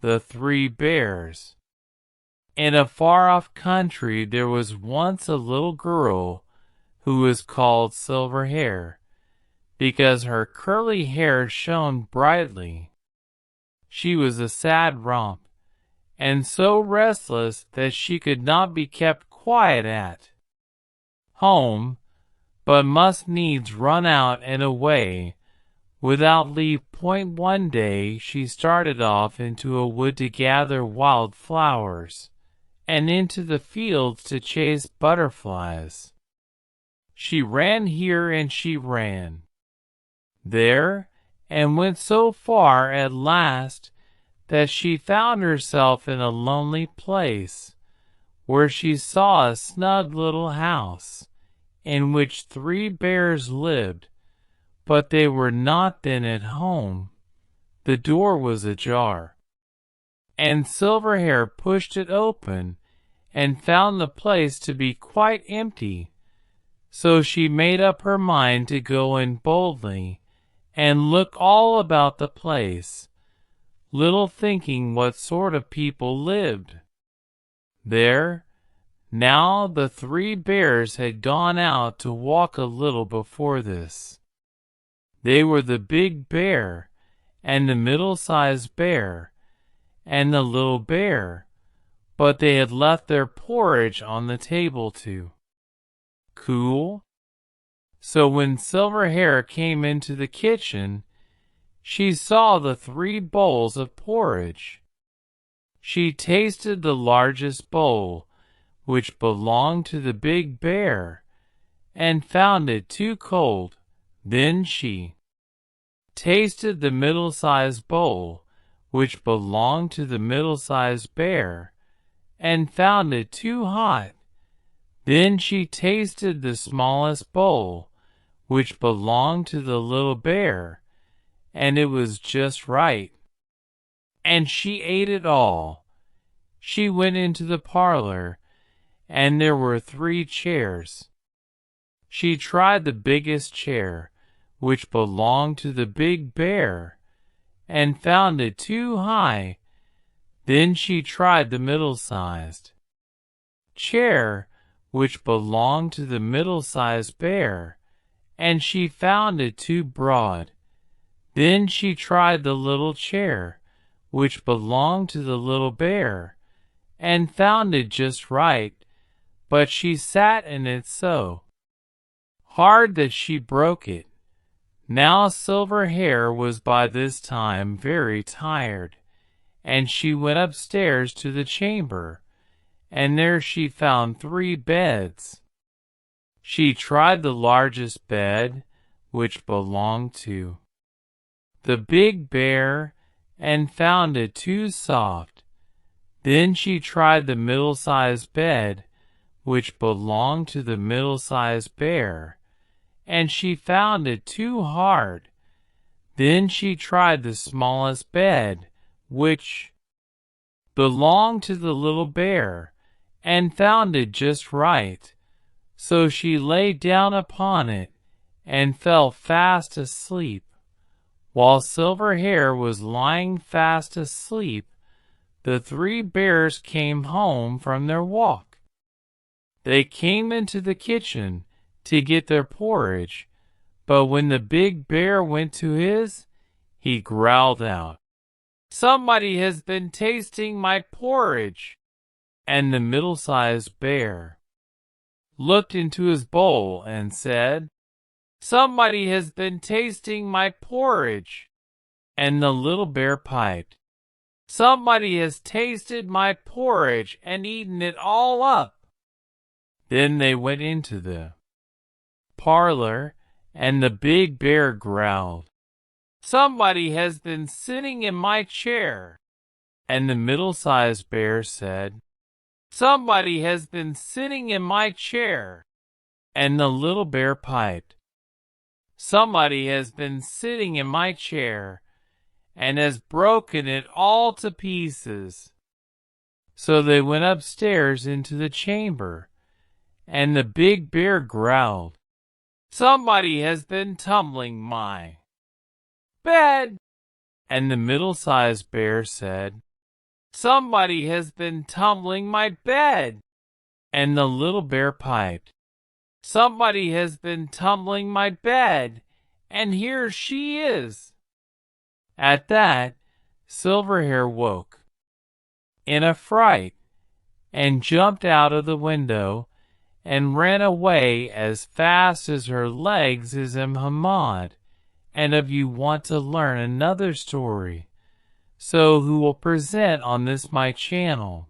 The Three Bears. In a far-off country there was once a little girl who was called Silverhair, because her curly hair shone brightly. She was a sad romp, and so restless that she could not be kept quiet at home, but must needs run out and away without leave. One day she started off into a wood to gather wild flowers, and into the fields to chase butterflies. She ran here and she ran there, and went so far at last that she found herself in a lonely place, where she saw a snug little house, in which 3 bears lived, but they were not then at home. The door was ajar, and Silverhair pushed it open, and found the place to be quite empty. So she made up her mind to go in boldly, and look all about the place, little thinking what sort of people lived there. Now the 3 bears had gone out to walk a little before this. They were the big bear, and the middle-sized bear, and the little bear, but they had left their porridge on the table to cool. So when Silverhair came into the kitchen, she saw the 3 bowls of porridge. She tasted the largest bowl, which belonged to the big bear, and found it too cold. Then she tasted the middle-sized bowl, which belonged to the middle-sized bear, and found it too hot. Then she tasted the smallest bowl, which belonged to the little bear, and it was just right. And she ate it all. She went into the parlor, and there were 3 chairs. She tried the biggest chair, which belonged to the big bear, and found it too high. Then she tried the middle-sized chair, which belonged to the middle-sized bear, and she found it too broad. Then she tried the little chair, which belonged to the little bear, and found it just right, but she sat in it so hard that she broke it. Now Silverhair was by this time very tired, and she went upstairs to the chamber, and there she found 3 beds. She tried the largest bed, which belonged to the big bear, and found it too soft. Then she tried the middle-sized bed, which belonged to the middle-sized bear, and she found it too hard. Then she tried the smallest bed, which belonged to the little bear, and found it just right. So she lay down upon it, and fell fast asleep. While Silverhair was lying fast asleep, the 3 bears came home from their walk. They came into the kitchen to get their porridge, but when the big bear went to his, he growled out, "Somebody has been tasting my porridge!" And the middle-sized bear looked into his bowl and said, "Somebody has been tasting my porridge." And the little bear piped, "Somebody has tasted my porridge and eaten it all up." Then they went into the parlor, and the big bear growled, "Somebody has been sitting in my chair." And the middle-sized bear said, "Somebody has been sitting in my chair." And the little bear piped, "Somebody has been sitting in my chair, and has broken it all to pieces." So they went upstairs into the chamber, and the big bear growled, "Somebody has been tumbling my bed." And the middle-sized bear said, Somebody has been tumbling my bed. And the little bear piped, Somebody has been tumbling my bed, and here she is. At that, Silverhair woke in a fright and jumped out of the window and ran away as fast as her legs is Hamad. And if you want to learn another story, so who will present on this my channel.